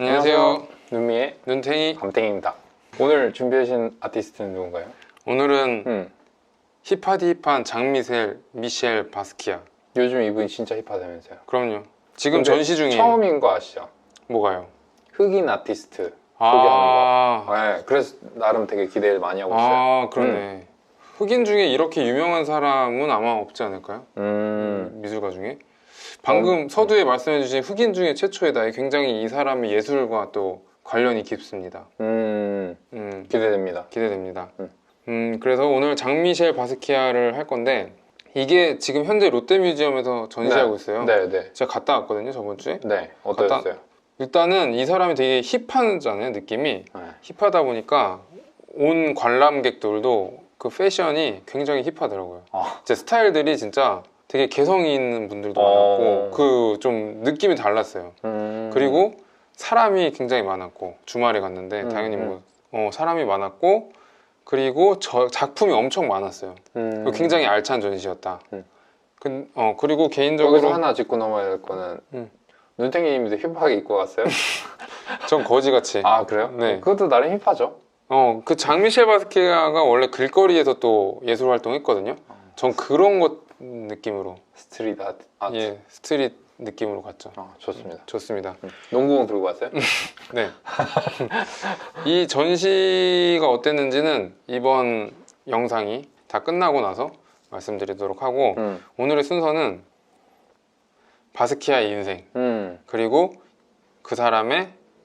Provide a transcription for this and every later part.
안녕하세요. 눈미의 눈탱이 감탱입니다. 오늘 준비하신 아티스트는 누군가요? 오늘은 힙하디 힙한 장미셀 미셸 바스키아. 요즘 이분이 진짜 힙하다면서요? 그럼요. 지금 전시 중이에요. 처음인 거 아시죠? 뭐가요? 흑인 아티스트 소개하는 거. 네, 그래서 나름 되게 기대를 많이 하고 있어요. 아, 그러네. 흑인 중에 이렇게 유명한 사람은 아마 없지 않을까요? 미술가 중에. 방금 서두에 말씀해주신 흑인 중에 최초이다. 굉장히 이 사람의 예술과 또 관련이 깊습니다. 기대됩니다. 기대됩니다. 그래서 오늘 장미셸 바스키아를 할 건데, 이게 지금 현재 롯데뮤지엄에서 전시하고 있어요. 네. 제가 갔다 왔거든요, 저번 주에. 네, 어떠셨어요? 일단은 이 사람이 되게 힙하잖아요, 느낌이. 힙하다 보니까 온 관람객들도 그 패션이 굉장히 힙하더라고요. 제 스타일들이 진짜 되게 개성 있는 분들도 많았고 그 좀 느낌이 달랐어요. 그리고 사람이 굉장히 많았고, 주말에 갔는데 당연히 사람이 많았고, 그리고 작품이 엄청 많았어요. 굉장히 알찬 전시였다. 그리고 개인적으로 여기서 하나 짚고 넘어야 될 거는 눈탱이님도 힙하게 입고 갔어요? 전 거지같이. 아, 그래요? 네. 그것도 나름 힙하죠. 그 장미셸 바스키아가 원래 길거리에서 또 예술 활동했거든요. 전 그런 것 느낌으로, 스트릿 아트. 예, 스트릿 느낌으로 갔죠. 좋습니다. 좋습니다. 농구공 들고 왔어요? 네. 이 전시가 어땠는지는 이번 영상이 다 끝나고 나서 말씀드리도록 하고, 오늘의 순서는 바스키아의 인생, 그리고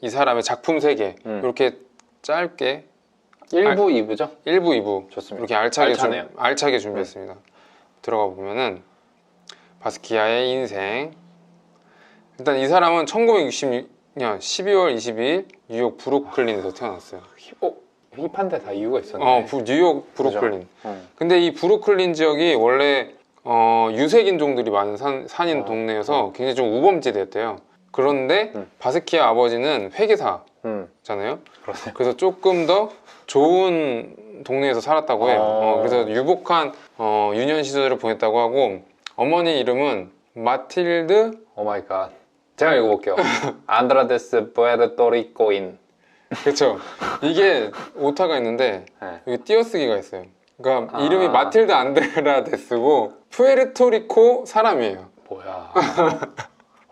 이 사람의 작품 세계, 이렇게 짧게 1부, 2부죠? 1부, 2부 좋습니다. 이렇게 알차게 준비했습니다. 들어가 보면은 바스키아의 인생. 일단 이 사람은 1966년 12월 22일 뉴욕 브루클린에서 태어났어요. 힙한데 다 이유가 있었네. 뉴욕 브루클린. 근데 이 브루클린 지역이 원래 유색인종들이 많은 산인 동네여서 굉장히 좀 우범지대였대요. 그런데 바스키아 아버지는 회계사잖아요. 그래서 조금 더 좋은 동네에서 살았다고 해요. 그래서 유복한 유년 시절을 보냈다고 하고, 어머니 이름은 마틸드. 오 마이 갓. 제가 읽어볼게요. 안드라데스 부에르토리코인. 그렇죠. 이게 오타가 있는데 여기 띄어쓰기가 있어요. 그러니까 이름이 마틸드 안드라데스고 푸에르토리코 사람이에요. 뭐야.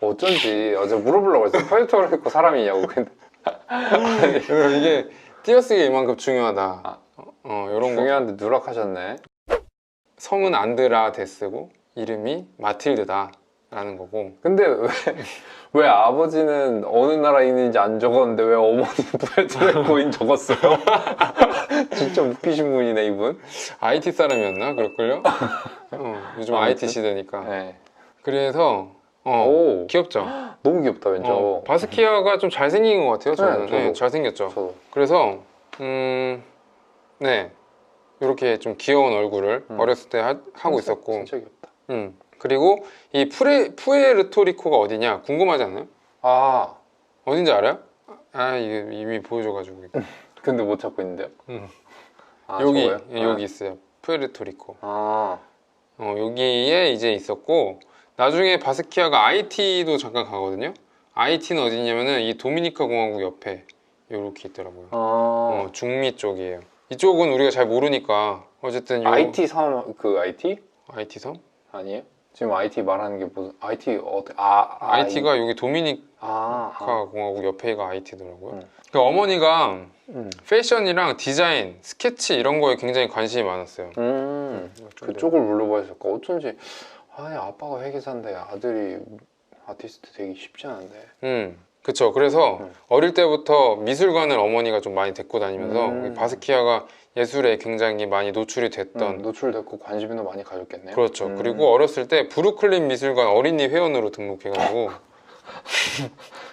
어쩐지 어제 물어보려고 했어요. 푸에르토리코 사람이냐고. 근데 이게 띄어쓰기가 이만큼 중요하다. 이런 거. 중요한데 누락하셨네. 성은 안드라데스고 이름이 마틸드다 라는 거고. 근데 왜 아버지는 어느 나라에 있는지 안 적었는데 왜 어머니는 푸에르토리코인 적었어요? 진짜 웃기신 분이네, 이분. IT 사람이었나? 그럴걸요? 요즘 IT 시대니까. 네. 그래서 귀엽죠? 너무 귀엽다, 왠지. 바스키아가 좀 잘생긴 것 같아요, 저는. 네, 저도. 잘생겼죠. 저도. 그래서 네, 이렇게 좀 귀여운 얼굴을 어렸을 때 하고 있었고. 진짜 귀엽다. 그리고 이 푸에르토리코가 어디냐 궁금하지 않나요? 어딘지 알아요? 이게 이미 보여줘가지고. 근데 못 찾고 있는데요? 여기 있어요. 푸에르토리코. 여기에 이제 있었고, 나중에 바스키아가 IT도 잠깐 가거든요. IT는 어디냐면은 이 도미니카 공화국 옆에 이렇게 있더라고요. 중미 쪽이에요. 이쪽은 우리가 잘 모르니까 어쨌든 IT 섬 IT? IT 섬? 아니에요? 지금 IT 말하는 게 무슨 IT IT가 여기 도미니카 공화국 옆에가 IT더라고요. 그 어머니가 패션이랑 디자인, 스케치 이런 거에 굉장히 관심이 많았어요. 그쪽을 물어보셨을까? 어쩐지 아빠가 회계사인데 아들이 아티스트 되기 쉽지 않은데. 그쵸. 그래서 어릴 때부터 미술관을 어머니가 좀 많이 데리고 다니면서 바스키아가 예술에 굉장히 많이 노출이 됐던. 노출됐고 관심도 많이 가졌겠네요. 그렇죠. 그리고 어렸을 때 브루클린 미술관 어린이 회원으로 등록해가지고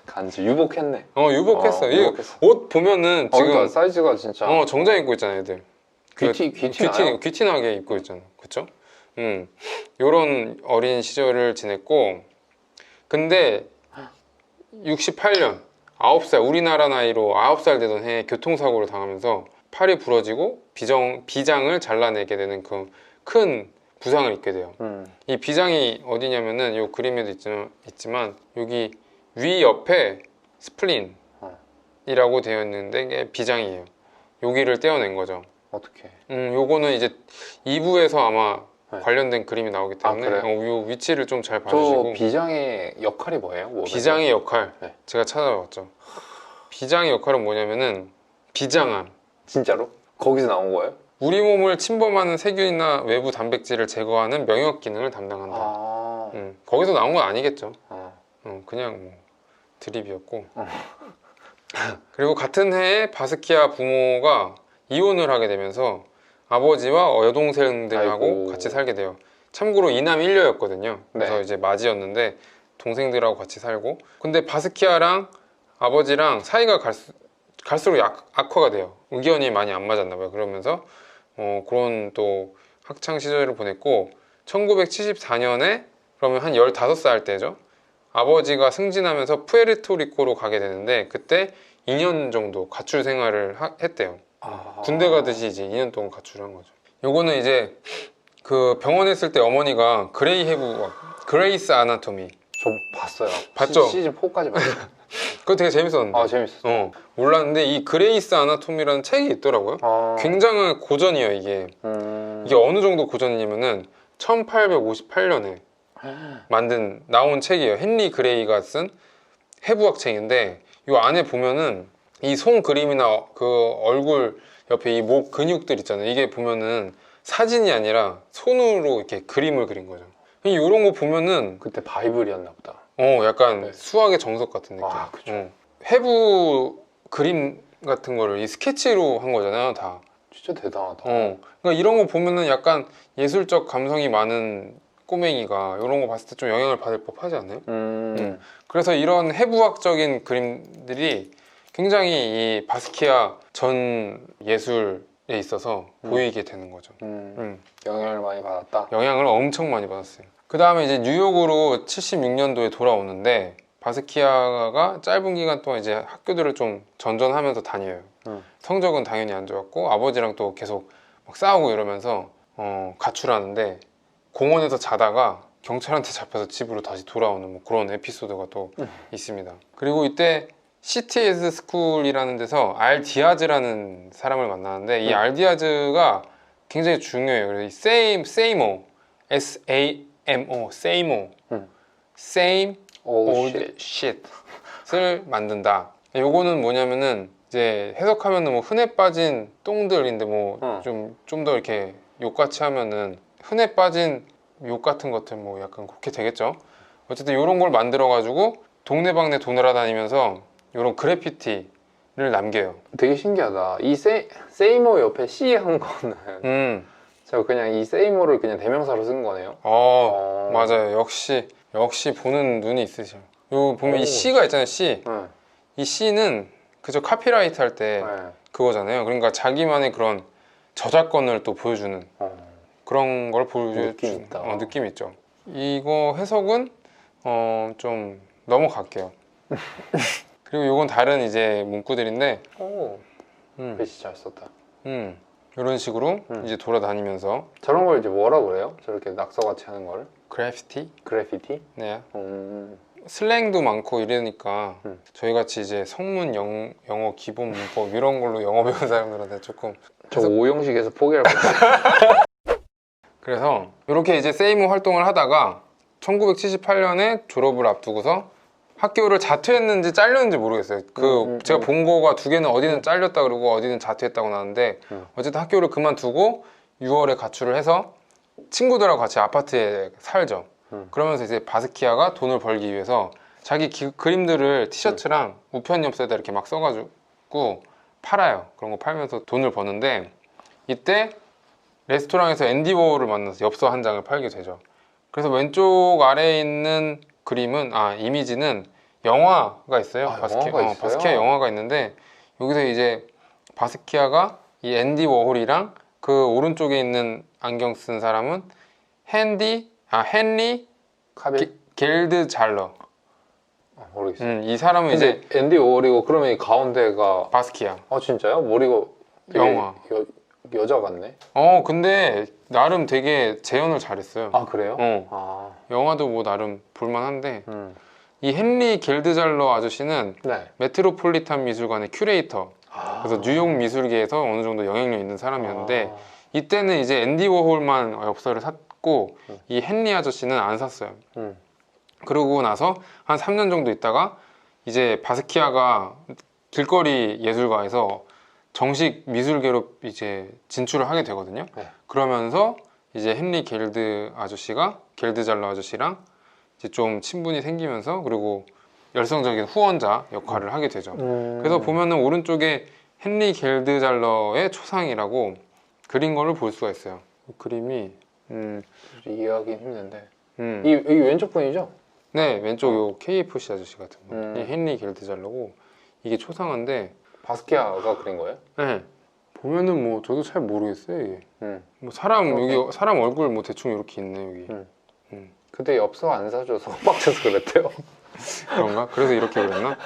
간지 유복했네. 유복했어. 유복했어. 옷 보면은 지금 그러니까 사이즈가 진짜 정장 입고 있잖아요, 애들. 귀티나게 입고 있잖아. 그쵸? 요런 어린 시절을 지냈고, 근데 68년 9살, 우리나라 나이로 9살 되던 해에 교통사고를 당하면서 팔이 부러지고 비장을 잘라내게 되는 그 큰 부상을 입게 돼요. 이 비장이 어디냐면은 요 그림에도 있지만 여기 위 옆에 스플린, 비장이라고 되어 있는데 이게 비장이에요. 여기를 떼어낸 거죠. 어떻게? 요거는 이제 2부에서 아마 네. 관련된 그림이 나오기 때문에 그래요? 요 위치를 좀 잘 저 봐주시고. 비장의 역할이 뭐예요? 몸에서? 비장의 역할, 네. 제가 찾아봤죠. 비장의 역할은 뭐냐면은 비장함. 진짜로? 거기서 나온 거예요? 우리 몸을 침범하는 세균이나 외부 단백질을 제거하는 명역 기능을 담당한다. 아, 거기서 나온 건 아니겠죠. 어. 그냥 뭐 드립이었고. 그리고 같은 해에 바스키아 부모가 이혼을 하게 되면서 아버지와 여동생들하고 아이고. 같이 살게 돼요. 참고로 이남 일녀였거든요. 그래서 네. 이제 맞이였는데 동생들하고 같이 살고. 근데 바스키아랑 아버지랑 사이가 갈수록 악화가 돼요. 의견이 많이 안 맞았나 봐요. 그러면서 그런 또 학창 시절을 보냈고 1974년에 그러면 한 15살 때죠. 아버지가 승진하면서 푸에르토리코로 가게 되는데 그때 2년 정도 가출 생활을 했대요. 군대 가듯이 이제 2년 동안 가출을 한 거죠. 요거는 이제 그 병원에 있을 때 어머니가 그레이스 아나토미 저 봤어요. 봤죠? 시즌 4까지 봤어요. 그거 되게 재밌었는데. 아, 재밌었어. 몰랐는데 이 그레이스 아나토미라는 책이 있더라고요. 굉장한 고전이에요, 이게. 이게 어느 정도 고전이냐면은 1858년에 나온 책이에요. 헨리 그레이가 쓴 해부학 책인데 이 안에 보면은 이 손 그림이나 그 얼굴 옆에 이 목 근육들 있잖아요. 이게 보면은 사진이 아니라 손으로 이렇게 그림을 그린 거죠. 이런 거 보면은 그때 바이블이었나 보다. 약간 네. 수학의 정석 같은 느낌. 그쵸. 해부 그림 같은 거를 이 스케치로 한 거잖아요, 다. 진짜 대단하다. 그러니까 이런 거 보면은 약간 예술적 감성이 많은 꼬맹이가 이런 거 봤을 때 좀 영향을 받을 법하지 않나요? 그래서 이런 해부학적인 그림들이 굉장히 이 바스키아 전 예술에 있어서 보이게 되는 거죠. 영향을 많이 받았다. 영향을 엄청 많이 받았어요. 그 다음에 이제 뉴욕으로 76년도에 돌아오는데 바스키아가 짧은 기간 동안 이제 학교들을 좀 전전하면서 다녀요. 성적은 당연히 안 좋았고 아버지랑 또 계속 막 싸우고 이러면서 가출하는데 공원에서 자다가 경찰한테 잡혀서 집으로 다시 돌아오는 뭐 그런 에피소드가 또 있습니다. 그리고 이때 CTS 스쿨이라는 데서 알 디아즈라는 사람을 만나는데 이 알 디아즈가 굉장히 중요해요. 그래서 이 세이모 SAMO 세이모 Same old shit을 만든다. 요거는 뭐냐면은 이제 해석하면은 뭐 흔해 빠진 똥들인데 뭐 좀 더 이렇게 욕같이 하면은 흔해 빠진 욕 같은 것들 뭐 약간 그렇게 되겠죠. 어쨌든 이런 걸 만들어 가지고 동네방네 돌아다니면서 이런 그래피티를 남겨요. 되게 신기하다. 이 세이모 옆에 C 한 거는 제가 그냥 이 세이모를 그냥 대명사로 쓴 거네요. 맞아요. 역시 보는 눈이 있으셔. 요 보면 이 C가 있잖아요. C. 이 C는 그저 카피라이트 할 때 그거잖아요. 그러니까 자기만의 그런 저작권을 또 보여주는 그런 걸 보여주는 느낌 있죠. 이거 해석은 좀 넘어갈게요. 그리고 이건 다른 이제 문구들인데 글씨 잘 썼다. 이런 식으로 이제 돌아다니면서 저런 걸 이제 뭐라고 그래요? 저렇게 낙서같이 하는 걸? 그래피티? 그래피티? 네. 슬랭도 많고 이러니까 저희같이 이제 성문 영어 기본 문법 이런 걸로 영어 배운 사람들한테 조금 저 오형식에서 포기할 것 같아요. 그래서 이렇게 이제 세이모 활동을 하다가 1978년에 졸업을 앞두고서 학교를 자퇴했는지 잘렸는지 모르겠어요. 제가 본 거가 두 개는 어디는 잘렸다 그러고 어디는 자퇴했다고 나왔는데 어쨌든 학교를 그만두고 6월에 가출을 해서 친구들하고 같이 아파트에 살죠. 그러면서 이제 바스키아가 돈을 벌기 위해서 자기 그림들을 티셔츠랑 우편 엽서에다 이렇게 막 써가지고 팔아요. 그런 거 팔면서 돈을 버는데 이때 레스토랑에서 앤디 워홀을 만나서 엽서 한 장을 팔게 되죠. 그래서 왼쪽 아래에 있는 그림은 이미지는 영화가 있어요. 바스키아 영화가 있는데 여기서 이제 바스키아가 이 앤디 워홀이랑 그 오른쪽에 있는 안경 쓴 사람은 헨리 겔드 잘러. 모르겠어요. 이 사람은 이제 앤디 워홀이고 그러면 이 가운데가 바스키아. 진짜요? 머리가 영화. 여자 같네. 근데 나름 되게 재현을 잘했어요. 그래요? 영화도 뭐 나름 볼만한데 이 헨리 겔드잘러 아저씨는 네. 메트로폴리탄 미술관의 큐레이터. 그래서 뉴욕 미술계에서 어느 정도 영향력 있는 사람이었는데 이때는 이제 앤디 워홀만 엽서를 샀고 이 헨리 아저씨는 안 샀어요. 그러고 나서 한 3년 정도 있다가 이제 바스키아가 길거리 예술가에서 정식 미술계로 이제 진출을 하게 되거든요. 네. 그러면서 이제 헨리 겔드잘러 아저씨랑 이제 좀 친분이 생기면서 그리고 열성적인 후원자 역할을 하게 되죠. 그래서 보면은 오른쪽에 헨리 겔드잘러의 초상이라고 그린 거를 볼 수가 있어요. 그림이 이해하기 힘든데 음. 이 왼쪽 분이죠? 네, 왼쪽 요 KFC 아저씨 같은 거. 이 음. 헨리 겔드잘러고 이게 초상화인데 바스키아가 그린 거예요? 네. 보면은 뭐 저도 잘 모르겠어요 이게. 음. 뭐 사람 그러게. 여기 사람 얼굴 뭐 대충 이렇게 있네 여기. 그때 엽서 안 사줘서 빡쳐서 그랬대요. 그런가? 그래서 이렇게 그렸나?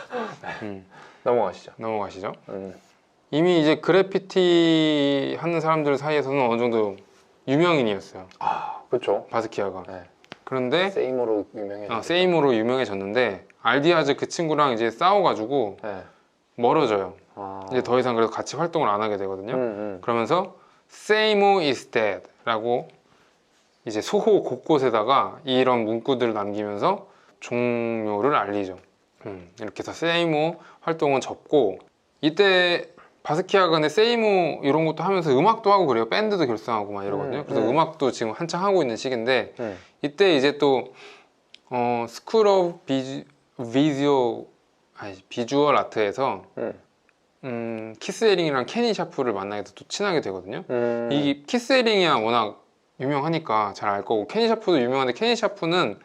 넘어가시죠. 넘어가시죠. 이미 이제 그래피티 하는 사람들 사이에서는 어느 정도 유명인이었어요. 그렇죠. 바스키아가. 네. 그런데 세이모로 유명해졌죠. 세임으로 유명해졌는데 알디아즈 그 친구랑 이제 싸워가지고 네. 멀어져요. 이제 더 이상 그래서 같이 활동을 안 하게 되거든요. 그러면서 세이모 is dead 라고 이제 소호 곳곳에다가 이런 문구들을 남기면서 종료를 알리죠. 이렇게 해서 세이모 활동은 접고 이때 바스키아가 근데 세이모 이런 것도 하면서 음악도 하고 그래요. 밴드도 결성하고 막 이러거든요. 그래서 음악도 지금 한창 하고 있는 시기인데 이때 이제 또 스쿨 오브 비주얼 아트에서 키스 에링이랑 케니 샤프를 만나게 돼서 또 친하게 되거든요. 이 키스 에링이야 워낙 유명하니까 잘 알 거고 케니 샤프도 유명한데 케니 샤프는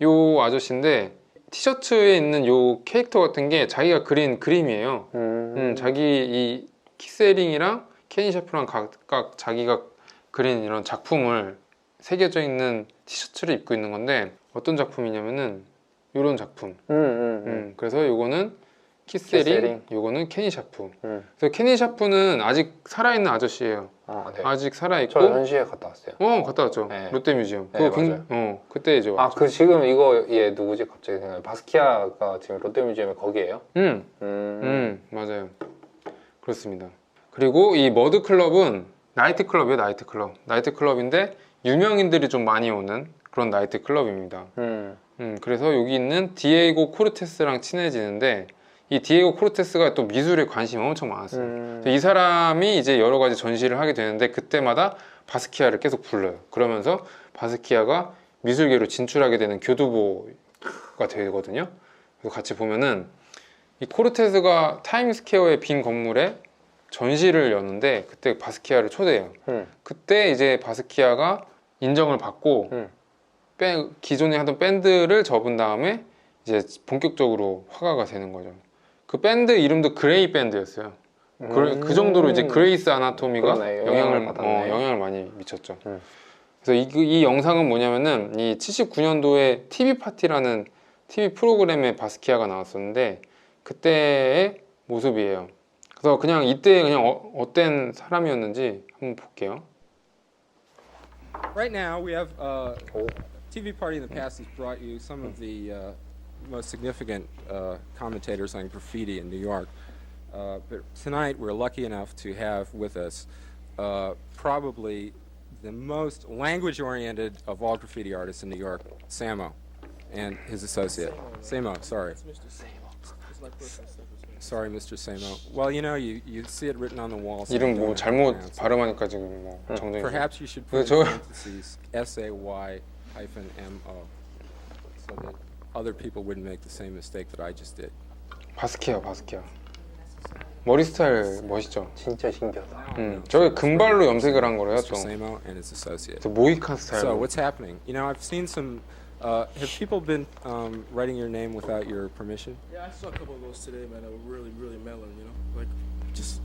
요 아저씨인데 티셔츠에 있는 요 캐릭터 같은 게 자기가 그린 그림이에요. 자기 이 키스 에링이랑 케니 샤프랑 각각 자기가 그린 이런 작품을 새겨져 있는 티셔츠를 입고 있는 건데 어떤 작품이냐면은 요런 작품. 그래서 요거는 키스 에링, 요거는 케니 샤프. 그래서 케니 샤프는 아직 살아있는 아저씨예요. 네. 아직 살아있고. 저 현시에 갔다 왔어요. 갔다 왔죠. 네. 롯데뮤지엄. 네, 그때 이제 왔죠. 그 지금 이거 얘 누구지 갑자기 생각해. 바스키아가 지금 롯데뮤지엄에 거기에요? 맞아요. 그렇습니다. 그리고 이 머드클럽은 나이트클럽이에요. 나이트클럽인데 유명인들이 좀 많이 오는 그런 나이트클럽입니다. 그래서 여기 있는 디에이고 코르테스랑 친해지는데 이 디에이고 코르테스가 또 미술에 관심이 엄청 많았어요. 이 사람이 이제 여러 가지 전시를 하게 되는데 그때마다 바스키아를 계속 불러요. 그러면서 바스키아가 미술계로 진출하게 되는 교두보가 되거든요. 그래서 같이 보면은 이 코르테스가 타임스퀘어의 빈 건물에 전시를 여는데 그때 바스키아를 초대해요. 그때 이제 바스키아가 인정을 받고 기존에 하던 밴드를 접은 다음에 이제 본격적으로 화가가 되는 거죠. 그 밴드 이름도 그레이 밴드였어요. 그 정도로 이제 그레이스 아나토미가 그러네, 영향을 많이 미쳤죠. 그래서 이 영상은 뭐냐면은 이 79년도에 TV 파티라는 TV 프로그램에 바스키아가 나왔었는데 그때의 모습이에요. 그래서 그냥 이때 그냥 어떤 사람이었는지 한번 볼게요. Right now, we have TV Party in the past has brought you some of the most significant commentators on graffiti in New York. But tonight, we're lucky enough to have with us probably the most language-oriented of all graffiti artists in New York, Samo, and his associate. Samo, sorry. Sorry, Mr. Samo. Well, you know, you see it written on the wall. so 이름 you 뭐 don't 잘못 have to pronounce it. 발음하니까 지금 뭐 정정이. Perhaps you should put in 저- parentheses SAY-MO so that other people wouldn't make the same mistake that I just did. 바스키아. 머리 스타일 멋있죠. 진짜 신기하다. 저게 금발로 염색을 한 거래요, Mr. 좀. Samo and his associate. 저 모이칸 So 스타일로. what's happening? You know, I've seen some. Have people been writing your name without your permission? Yeah, I saw a couple of those today, man. That were really, really melon. You know, like just.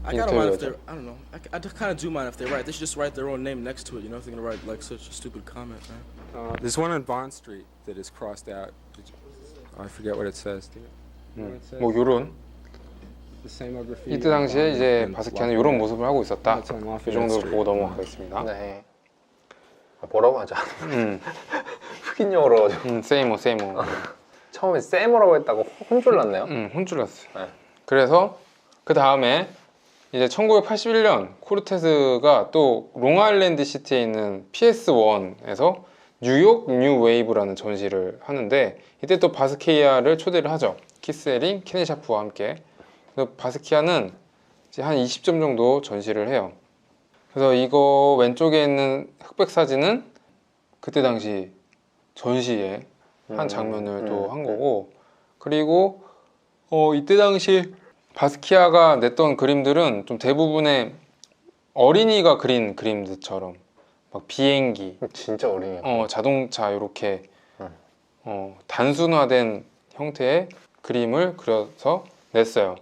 I Can you gotta tell mind me if that? they're. I don't know. I kind of do mind if they write. They should just write their own name next to it. You know, if they're gonna write like such a stupid comment, man. There's one on Bond Street that is crossed out. I forget what it says. Do you know what it says? 뭐 요런 The Samo graffiti. 이때 당시에 on 이제 Bond 바스키아는 Street. 요런 모습을 하고 있었다. That's on 이 Lafayette 정도로 Street. 보고 넘어가겠습니다. 네. 뭐라고 하자. 음, 흑인 영어로. 세이모. 처음에 세모라고 했다고 혼쭐났네요. 혼쭐 났어요. 네. 그래서 그 다음에 이제 1981년 코르테스가 또 롱아일랜드 시티에 있는 PS1에서 뉴욕 뉴 웨이브라는 전시를 하는데 이때 또 바스키아를 초대를 하죠. 키스에링, 케네 샤프와 함께. 그래서 바스키아는 이제 한 20점 정도 전시를 해요. 그래서 이거 왼쪽에 있는 흑백 사진은 그때 당시 전시에 한 장면을 또 한 거고, 그리고 이때 당시 바스키아가 냈던 그림들은 좀 대부분의 어린이가 그린 그림들처럼 막 비행기, 진짜 어린이. 자동차 이렇게 단순화된 형태의 그림을 그려서 냈어요.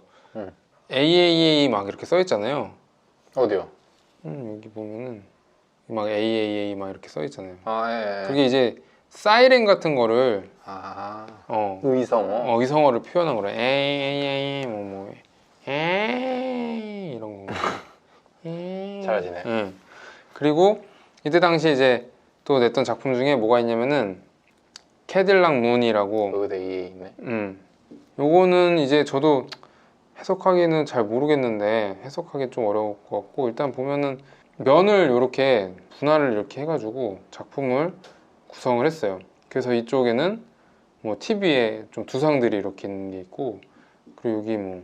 AAA 막 이렇게 써 있잖아요. 어디요? 여기 보면은 막 AAA 막 이렇게 써 있잖아요. 아, 예. 그게 이제 사이렌 같은 거를 의성어. 의성어를 표현한 거래. 에이 에이 이런 거. 잘하시네. 응. 그리고 이때 당시 이제 또 냈던 작품 중에 뭐가 있냐면은 캐딜락 문이라고. 여기다 이에 있네. 요거는 이제 저도 해석하기는 잘 모르겠는데 해석하기 좀 어려울 것 같고, 일단 보면은 면을 이렇게 분할을 이렇게 해가지고 작품을 구성을 했어요. 그래서 이쪽에는 뭐 TV에 좀 두상들이 이렇게 있는 게 있고, 그리고 여기 뭐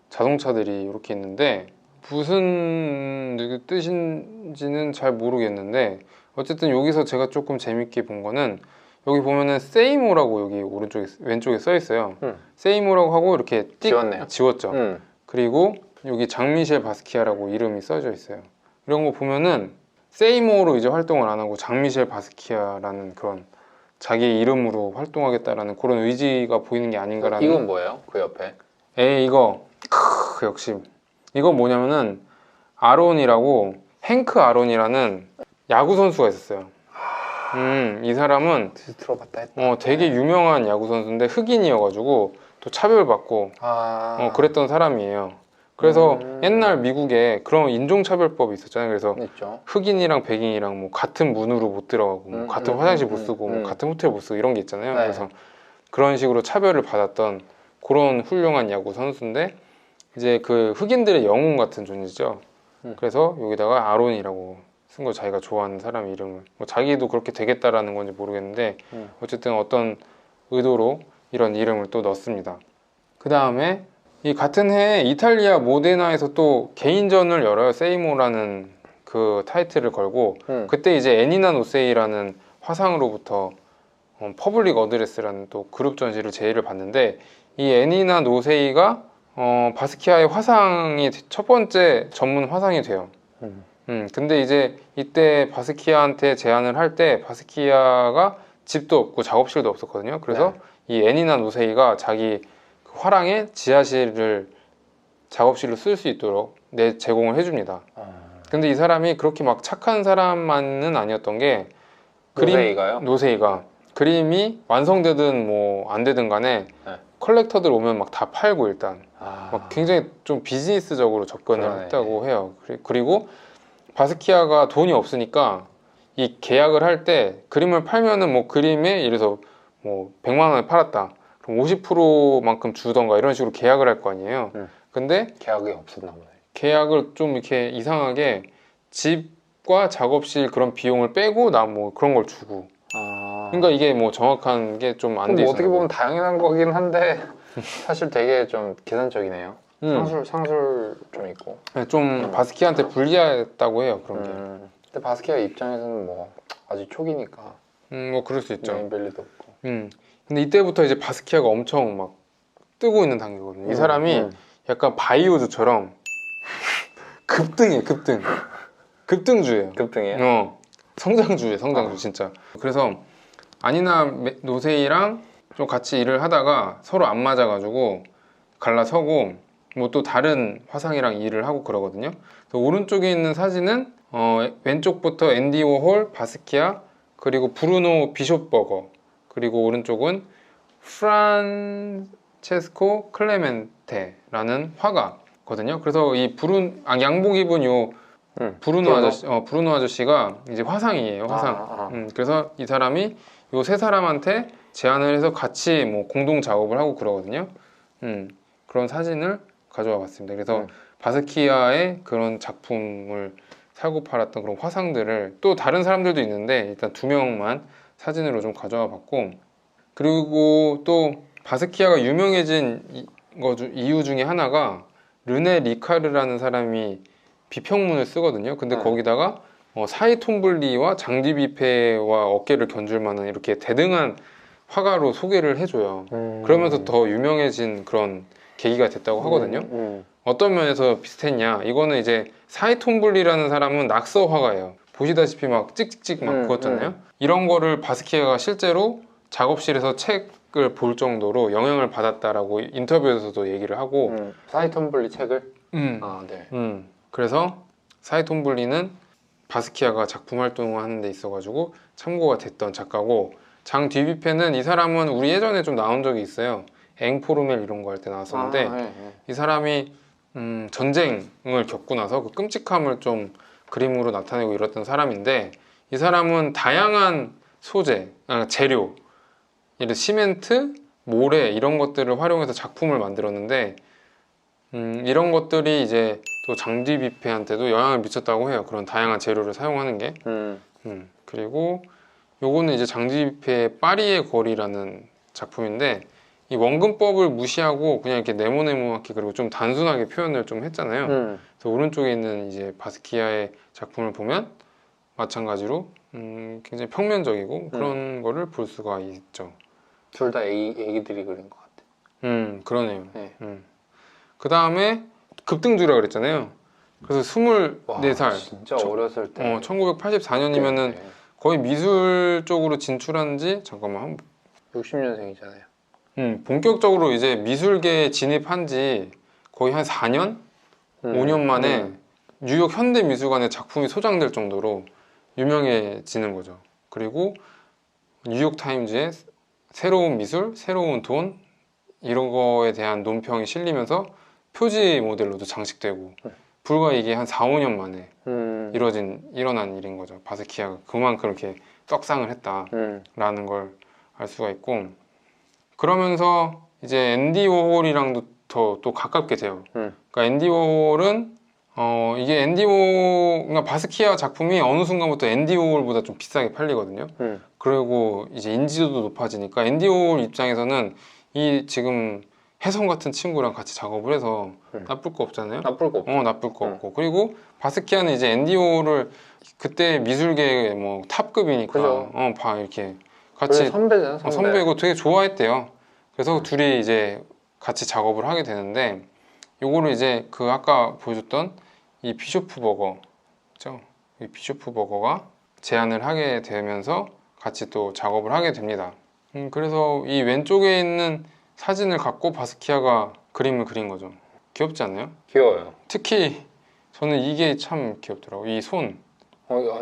자동차들이 이렇게 있는데 무슨 뜻인지는 잘 모르겠는데, 어쨌든 여기서 제가 조금 재밌게 본 거는 여기 보면은 세이모라고 여기 왼쪽에 써 있어요. 세이모라고 하고 이렇게 지웠네요. 지웠죠. 그리고 여기 장미셸 바스키아라고 이름이 써져 있어요. 이런 거 보면은 세이모로 이제 활동을 안 하고 장미셸 바스키아라는 그런 자기 이름으로 활동하겠다라는 그런 의지가 보이는 게 아닌가라는. 이건 뭐예요? 그 옆에? 이거 역시 이거 뭐냐면은 아론이라고, 행크 아론이라는 야구 선수가 있었어요. 이 사람은 들어봤다 했다. 되게 유명한 야구 선수인데 흑인이어가지고 또 차별받고 그랬던 사람이에요. 그래서 옛날 미국에 그런 인종차별법이 있었잖아요. 그래서 있죠. 흑인이랑 백인이랑 뭐 같은 문으로 못 들어가고 뭐 같은 화장실 못 쓰고 뭐 같은 호텔 못 쓰고 이런 게 있잖아요. 네. 그래서 그런 식으로 차별을 받았던 그런 훌륭한 야구 선수인데 이제 그 흑인들의 영웅 같은 존재죠. 그래서 여기다가 아론이라고 쓴 거, 자기가 좋아하는 사람 이름을. 뭐 자기도 그렇게 되겠다라는 건지 모르겠는데 어쨌든 어떤 의도로 이런 이름을 또 넣습니다. 그 다음에 이 같은 해에 이탈리아 모데나에서 또 개인전을 열어요. 세이모라는 그 타이틀을 걸고 그때 이제 애니나 노세이라는 화상으로부터 퍼블릭 어드레스라는 또 그룹 전시를 제의를 받는데, 이 애니나 노세이가 바스키아의 화상이 첫 번째 전문 화상이 돼요. 근데 이제 이때 바스키아한테 제안을 할 때 바스키아가 집도 없고 작업실도 없었거든요. 그래서 이 애니나 노세이가 자기 화랑에 지하실을 작업실로 쓸 수 있도록 제공을 해줍니다. 근데 이 사람이 그렇게 막 착한 사람만은 아니었던 게, 노세이가요? 노세이가 그림이 완성되든 뭐 안 되든 간에 컬렉터들 오면 막 다 팔고 일단 막 굉장히 좀 비즈니스적으로 접근을 했다고 해요. 그리고 바스키아가 돈이 없으니까 이 계약을 할 때 그림을 팔면은 뭐 그림에 예를 들어서 뭐 100만 원에 팔았다. 그럼 50%만큼 주던가 이런 식으로 계약을 할 거 아니에요. 근데 계약이 없었나 보네. 계약을 좀 이렇게 이상하게 집과 작업실 그런 비용을 빼고 나 뭐 그런 걸 주고. 그러니까 이게 뭐 정확한 게 좀 안 돼 있어요. 어떻게 보면 당연한 거긴 한데 사실 되게 좀 계산적이네요. 상술 좀 있고. 네, 좀 바스키아한테 불리했다고 해요, 그런 게. 근데 바스키아 입장에서는 뭐 아직 초기니까. 뭐 그럴 수 있죠. 네임밸리도 없고. 근데 이때부터 이제 바스키아가 엄청 막 뜨고 있는 단계거든요. 이 사람이 약간 바이오즈처럼 급등이에요, 급등. 급등주예요. 급등이에요? 성장주예요, 성장주 진짜. 그래서 아니나 노세이랑 좀 같이 일을 하다가 서로 안 맞아가지고 갈라서고 뭐 또 다른 화상이랑 일을 하고 그러거든요. 그래서 오른쪽에 있는 사진은 왼쪽부터 앤디 워홀, 바스키아, 그리고 브루노 비숍버거, 그리고 오른쪽은 프란체스코 클레멘테라는 화가거든요. 그래서 이 양복 입은 요 브루노 아저씨가 이제 화상이에요, 화상. 그래서 이 사람이 요 세 사람한테 제안을 해서 같이 뭐 공동 작업을 하고 그러거든요. 그런 사진을 가져와 봤습니다. 그래서 바스키아의 그런 작품을 사고 팔았던 그런 화상들을 또 다른 사람들도 있는데 일단 2명만 사진으로 좀 가져와 봤고, 그리고 또 바스키아가 유명해진 이유 중에 하나가 르네 리카르라는 사람이 비평문을 쓰거든요. 근데 거기다가 사이 톰블리와 장디 비페와 어깨를 견줄 만한 이렇게 대등한 화가로 소개를 해줘요. 그러면서 더 유명해진 그런 계기가 됐다고 하거든요. 어떤 면에서 비슷했냐, 이거는 이제 사이 톰블리라는 사람은 낙서 화가예요. 보시다시피 막 찍찍찍 막 그었잖아요. 이런 거를 바스키아가 실제로 작업실에서 책을 볼 정도로 영향을 받았다라고 인터뷰에서도 얘기를 하고, 사이 텀블리 책을? 아, 네. 그래서 사이 톰블리는 바스키아가 작품 활동을 하는 데 있어가지고 참고가 됐던 작가고, 장 뒤비페는 이 사람은 우리 예전에 좀 나온 적이 있어요. 앵포르멜 이런 거 할 때 나왔었는데, 네. 이 사람이 전쟁을 겪고 나서 그 끔찍함을 좀 그림으로 나타내고 이랬던 사람인데, 이 사람은 다양한 소재, 재료, 예를 들어 시멘트, 모래 이런 것들을 활용해서 작품을 만들었는데, 이런 것들이 이제 또 장디 비페한테도 영향을 미쳤다고 해요. 그런 다양한 재료를 사용하는 게. 그리고 요거는 이제 장디 비페의 파리의 거리라는 작품인데, 이 원근법을 무시하고 그냥 이렇게 네모네모하게 그리고 좀 단순하게 표현을 좀 했잖아요. 그래서 오른쪽에 있는 이제 바스키아의 작품을 보면 마찬가지로 굉장히 평면적이고 그런 거를 볼 수가 있죠. 둘 다 애기들이 그린 것 같아. 그러네요. 네. 그 다음에 급등주라 그랬잖아요. 그래서 24살. 진짜 어렸을 때. 1984년이면은 거의 미술 쪽으로 진출한 지, 잠깐만, 60년생이잖아요. 본격적으로 이제 미술계에 진입한 지 거의 한 4년? 5년 만에 뉴욕 현대미술관에 작품이 소장될 정도로 유명해지는 거죠. 그리고 뉴욕타임즈에 새로운 미술, 새로운 돈 이런 거에 대한 논평이 실리면서 표지 모델로도 장식되고, 불과 이게 한 4, 5년 만에 일어난 일인 거죠. 바스키아가 그만큼 이렇게 떡상을 했다라는 걸 알 수가 있고, 그러면서 이제 앤디 워홀이랑도 더 또 가깝게 돼요. 그러니까 앤디 워홀은 이게 그러니까 바스키아 작품이 어느 순간부터 앤디 워홀보다 좀 비싸게 팔리거든요. 그리고 이제 인지도도 높아지니까 앤디 워홀 입장에서는 이 지금 혜성 같은 친구랑 같이 작업을 해서 나쁠 거 없잖아요. 나쁠 거 없죠. 나쁠 거 없고. 그리고 바스키아는 이제 앤디 워홀을 그때 미술계의 뭐 탑급이니까 그죠. 이렇게 같이 선배잖아, 선배고 되게 좋아했대요. 그래서 둘이 이제 같이 작업을 하게 되는데, 요거를 이제 그 아까 보여줬던 이 비쇼프 버거죠. 이 비쇼프 버거가 제안을 하게 되면서 같이 또 작업을 하게 됩니다. 그래서 이 왼쪽에 있는 사진을 갖고 바스키아가 그림을 그린 거죠. 귀엽지 않나요? 귀여워요. 특히 저는 이게 참 귀엽더라고요. 이 손.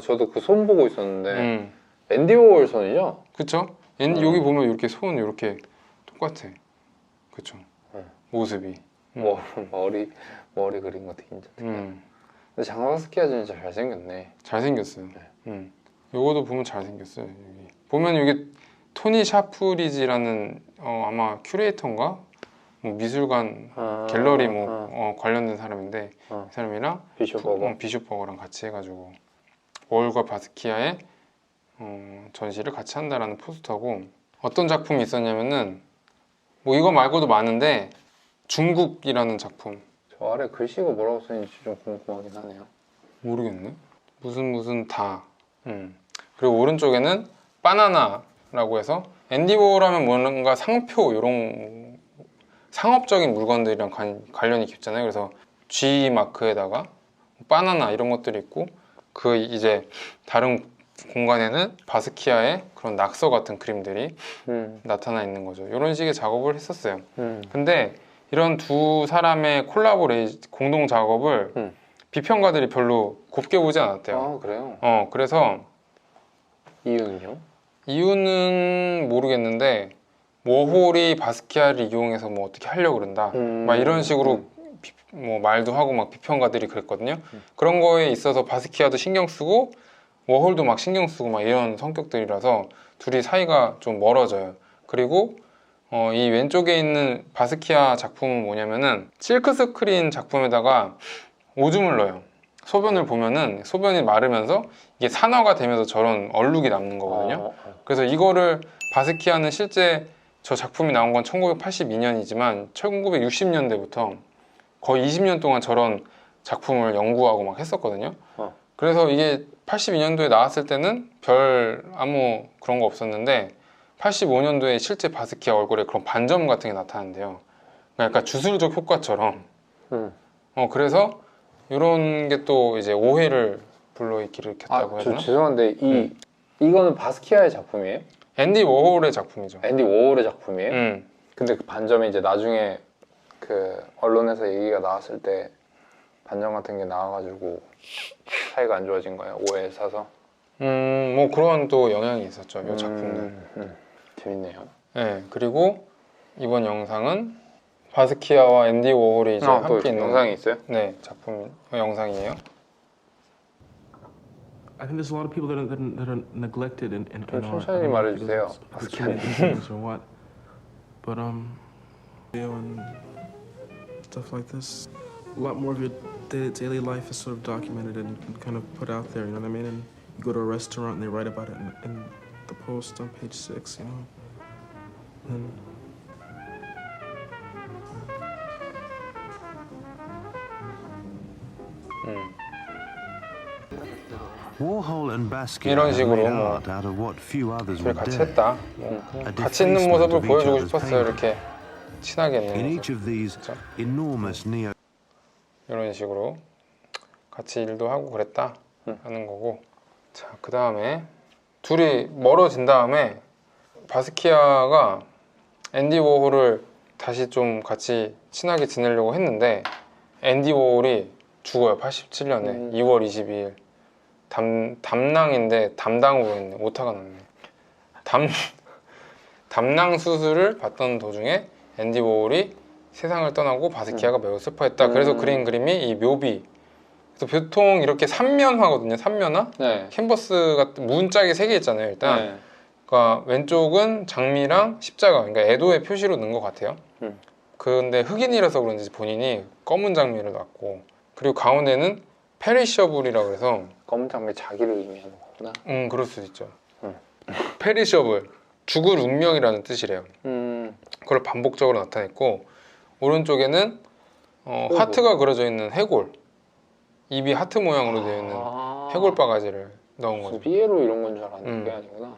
저도 그 손 보고 있었는데 앤디 워홀 손이죠? 그쵸? 여기 보면 이렇게 손 이렇게 똑같아. 그쵸? 모습이. 머리 그린 거 되게 진짜 특이하다. 근데 장바스키아 진짜 잘생겼네. 잘생겼어요. 요거도 보면 잘생겼어요. 여기. 보면 여기 토니 샤프리지라는 아마 큐레이터인가? 뭐 미술관 갤러리 관련된 사람인데, 이 사람이랑 비숍 버거랑 같이 해가지고 월과 바스키아의 전시를 같이 한다라는 포스터고, 어떤 작품이 있었냐면은 뭐 이거 말고도 많은데 중국이라는 작품. 저 아래 글씨가 뭐라고 써있는지 좀 궁금하긴 하네요. 모르겠네. 무슨 다. 그리고 오른쪽에는 바나나라고 해서, 앤디 워홀하면 뭔가 상표 이런 상업적인 물건들이랑 관련이 깊잖아요. 그래서 G 마크에다가 바나나 이런 것들이 있고, 그 이제 다른 공간에는 바스키아의 그런 낙서 같은 그림들이 나타나 있는 거죠. 이런 식의 작업을 했었어요. 근데 이런 두 사람의 공동 작업을 비평가들이 별로 곱게 보지 않았대요. 아, 그래요? 그래서 이유는요? 이유는 모르겠는데, 워홀이 바스키아를 이용해서 뭐 어떻게 하려고 그런다 막 이런 식으로 뭐 말도 하고 막 비평가들이 그랬거든요. 그런 거에 있어서 바스키아도 신경 쓰고 워홀도 막 신경 쓰고 막 이런 성격들이라서 둘이 사이가 좀 멀어져요. 그리고 이 왼쪽에 있는 바스키아 작품은 뭐냐면은 실크 스크린 작품에다가 오줌을 넣어요. 소변을 보면은 소변이 마르면서 이게 산화가 되면서 저런 얼룩이 남는 거거든요. 그래서 이거를 바스키아는 실제 저 작품이 나온 건 1982년이지만 1960년대부터 거의 20년 동안 저런 작품을 연구하고 막 했었거든요. 그래서 이게 82년도에 나왔을 때는 별 아무 그런 거 없었는데 85년도에 실제 바스키아 얼굴에 그런 반점 같은 게 나타난대요. 그러니까 약간 주술적 효과처럼. 그래서 이런 게 또 이제 오해를 불러일으켰다고 해야 저 되나? 죄송한데 이거는 바스키아의 작품이에요? 앤디 워홀의 작품이죠. 앤디 워홀의 작품이에요? 근데 그 반점이 이제 나중에 그 언론에서 얘기가 나왔을 때 반점 같은 게 나와가지고 사이가 안 좋아진 거예요? 오해에 사서? 뭐 그런 또 영향이 있었죠. 이 작품은. 재밌네요. 네, 그리고 이번 영상은 바스키아와 앤디 워홀이 이제 또 함께 있는 영상이 있어요? 네, 작품 영상이에요. I think there's a lot of people that are neglected in 좀 art. 천천히 말해주세요. Or what? But and stuff like this. A lot more of your daily life is sort of documented and kind of put out there. You know what I mean? And you go to a restaurant and they write about it in the post on page 6. You know. And Warhol and Basquiat 이런 have 식으로 made 뭐 art out of what few others 둘이 would 같이 dare. 했다. 그냥 같이 있는 모습을 보여주고 싶었어요. 이렇게 친하게 In 있는 each 모습. of these 그렇죠? enormous neo 이런 식으로 같이 일도 하고 그랬다 하는 거고. 자, 그 다음에 둘이 멀어진 다음에 바스키아가 앤디 워홀을 다시 좀 같이 친하게 지내려고 했는데 앤디 워홀이 죽어요. 87년에 2월 22일 담낭인데 담당으로 했네. 오타가 났네. 담낭 수술을 받던 도중에 앤디 워홀이 세상을 떠나고 바스키아가 매우 슬퍼했다. 그래서 그린 그림이 이 묘비. 그래서 보통 이렇게 3면화거든요. 3면화? 네. 캔버스 같은 문짝이 3개 있잖아요. 일단 네. 그러니까 왼쪽은 장미랑 십자가, 그러니까 애도의 표시로 넣은 것 같아요. 근데 흑인이라서 그런지 본인이 검은 장미를 놨고, 그리고 가운데는 페리셔블이라고 해서 검은 장미 자기를 의미하는 거구나. 그럴 수도 있죠. 페리셔블, 죽을 운명이라는 뜻이래요. 그걸 반복적으로 나타냈고, 오른쪽에는 하트가 그려져 있는 해골, 입이 하트 모양으로 되어 있는 해골 바가지를 넣은 거죠. 삐에로 이런 건 줄 알았는데 그게 아니구나.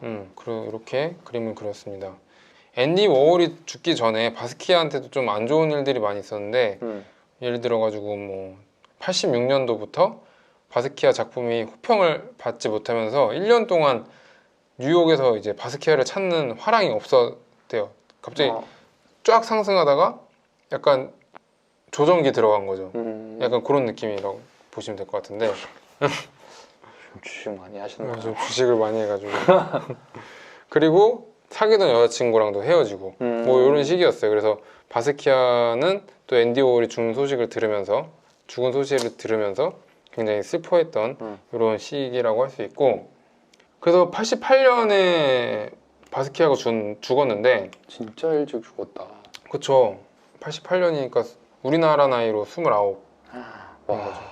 이렇게 그림을 그렸습니다. 앤디 워홀이 죽기 전에 바스키아한테도 좀 안 좋은 일들이 많이 있었는데 예를 들어가지고 뭐 86년도부터 바스키아 작품이 호평을 받지 못하면서 1년 동안 뉴욕에서 이제 바스키아를 찾는 화랑이 없었대요. 갑자기 쫙 상승하다가 약간 조정기 들어간 거죠. 약간 그런 느낌이라고 보시면 될 것 같은데. 주식 많이 하시는 거죠? 좀 주식을 많이 해가지고. 그리고 사귀던 여자친구랑도 헤어지고 뭐 이런 식이었어요. 그래서 바스키아는 또 앤디 워홀이 죽은 소식을 들으면서 굉장히 슬퍼했던 이런 시기라고 할 수 있고, 그래서 88년에 바스키아가 죽었는데 진짜 일찍 죽었다. 그쵸. 88년이니까 우리나라 나이로 29인 거죠.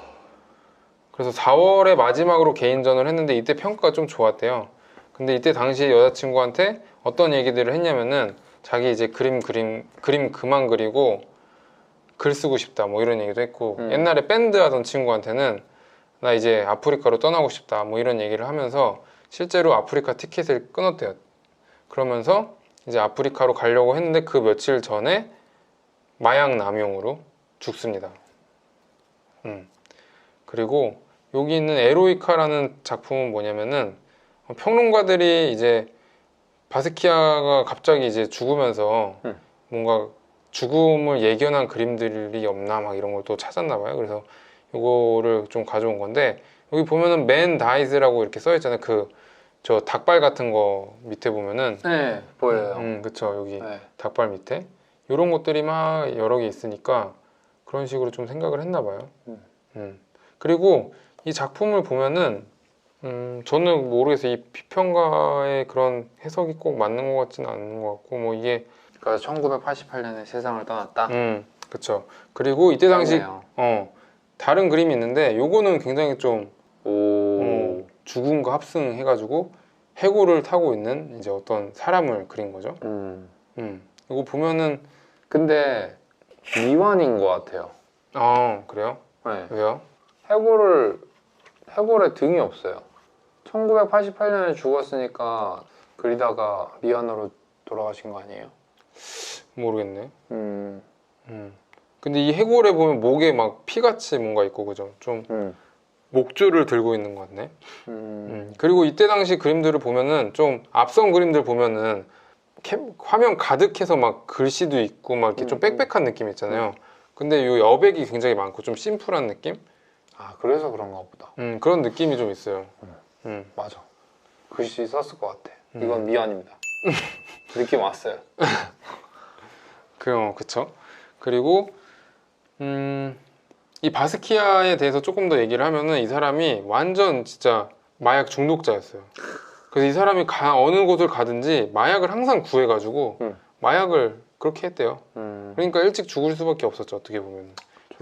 그래서 4월에 마지막으로 개인전을 했는데 이때 평가가 좀 좋았대요. 근데 이때 당시 여자친구한테 어떤 얘기들을 했냐면은 자기 이제 그림 그만 그리고 글 쓰고 싶다 뭐 이런 얘기도 했고, 옛날에 밴드 하던 친구한테는 나 이제 아프리카로 떠나고 싶다 뭐 이런 얘기를 하면서 실제로 아프리카 티켓을 끊었대요. 그러면서 이제 아프리카로 가려고 했는데 그 며칠 전에 마약 남용으로 죽습니다. 그리고 여기 있는 에로이카라는 작품은 뭐냐면은 평론가들이 이제 바스키아가 갑자기 이제 죽으면서 뭔가 죽음을 예견한 그림들이 없나 막 이런 걸 또 찾았나 봐요. 그래서 이거를 좀 가져온 건데, 여기 보면은 Man Dies라고 이렇게 써 있잖아요. 저 닭발 같은 거 밑에 보면은 네, 보여요. 그쵸. 여기 네. 닭발 밑에 이런 것들이 막 여러 개 있으니까 그런 식으로 좀 생각을 했나 봐요. 그리고 이 작품을 보면은 저는 모르겠어요. 이 비평가의 그런 해석이 꼭 맞는 것 같지는 않은 것 같고 뭐 이게 그러니까 1988년에 세상을 떠났다. 그쵸. 그리고 이때 당시 짧네요. 다른 그림이 있는데 요거는 굉장히 좀 오. 죽음과 합승해가지고 해골을 타고 있는 이제 어떤 사람을 그린 거죠. 이거 보면은 근데 미완인 것 같아요. 그래요? 네. 왜요? 해골에 등이 없어요. 1988년에 죽었으니까 그리다가 미완으로 돌아가신 거 아니에요? 모르겠네. 음. 근데 이 해골에 보면 목에 막 피같이 뭔가 있고 그죠? 좀 목줄을 들고 있는 것 같네. 그리고 이때 당시 그림들을 보면은 좀 앞선 그림들 보면은 화면 가득해서 막 글씨도 있고 막 이렇게 좀 빽빽한 느낌 있잖아요. 근데 요 여백이 굉장히 많고 좀 심플한 느낌? 아 그래서 그런가 보다. 그런 느낌이 좀 있어요. 맞아. 글씨 썼을 것 같아. 이건 미완입니다. 느낌 왔어요. 그쵸. 그리고 이 바스키아에 대해서 조금 더 얘기를 하면은 이 사람이 완전 진짜 마약 중독자였어요. 그래서 이 사람이 어느 곳을 가든지 마약을 항상 구해가지고 마약을 그렇게 했대요. 그러니까 일찍 죽을 수밖에 없었죠, 어떻게 보면.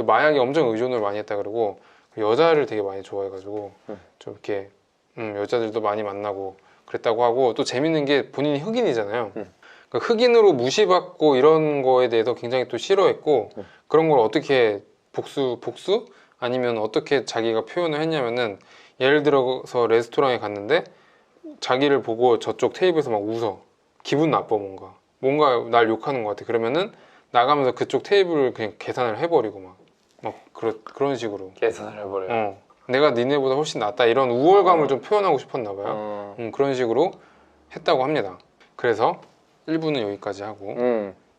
마약에 엄청 의존을 많이 했다 그러고 여자를 되게 많이 좋아해가지고 좀 이렇게 여자들도 많이 만나고 그랬다고 하고, 또 재밌는 게 본인이 흑인이잖아요. 그러니까 흑인으로 무시받고 이런 거에 대해서 굉장히 또 싫어했고 그런 걸 어떻게 복수? 아니면 어떻게 자기가 표현을 했냐면은, 예를 들어서 레스토랑에 갔는데 자기를 보고 저쪽 테이블에서 막 웃어. 기분 나빠. 뭔가 날 욕하는 것 같아. 그러면은 나가면서 그쪽 테이블을 그냥 계산을 해버리고 그런 식으로 계산을 해버려요. 내가 니네보다 훨씬 낫다, 이런 우월감을 좀 표현하고 싶었나 봐요. 그런 식으로 했다고 합니다. 그래서 1부는 여기까지 하고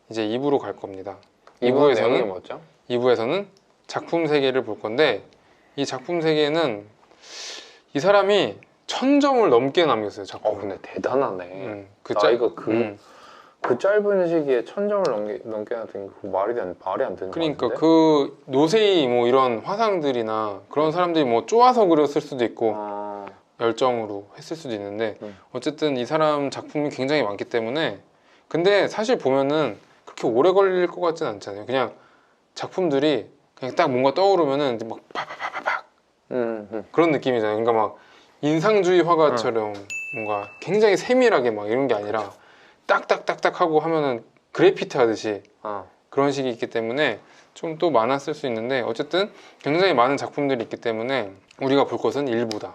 이제 2부로 갈 겁니다. 2부의 내용이 뭐죠? 2부에서는 작품 세계를 볼 건데, 이 작품 세계는 이 사람이 1000점을 넘게 남겼어요, 작품. 근데 대단하네. 그 짧은 시기에 1000점을 넘게 나던 게 말이 안 되는 그러니까 거 같은데? 그 노세이 뭐 이런 화상들이나 그런 사람들이 뭐 쪼아서 그렸을 수도 있고 열정으로 했을 수도 있는데 어쨌든 이 사람 작품이 굉장히 많기 때문에. 근데 사실 보면은 그렇게 오래 걸릴 것 같진 않잖아요. 그냥 작품들이 그냥 딱 뭔가 떠오르면은 막 팍팍팍팍 그런 느낌이잖아요. 그러니까 막 인상주의 화가처럼 뭔가 굉장히 세밀하게 막 이런 게 아니라 딱딱딱딱 하고 하면은 그래피티 하듯이 그런 식이 있기 때문에 좀 또 많았을 수 있는데, 어쨌든 굉장히 많은 작품들이 있기 때문에 우리가 볼 것은 일부다.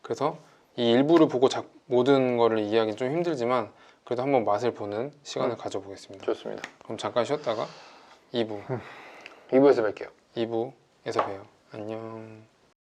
그래서 이 일부를 보고 모든 거를 이해하기 좀 힘들지만 그래도 한번 맛을 보는 시간을 가져보겠습니다. 좋습니다. 그럼 잠깐 쉬었다가 2부에서 2부에서 뵐게요. 봬요. 안녕.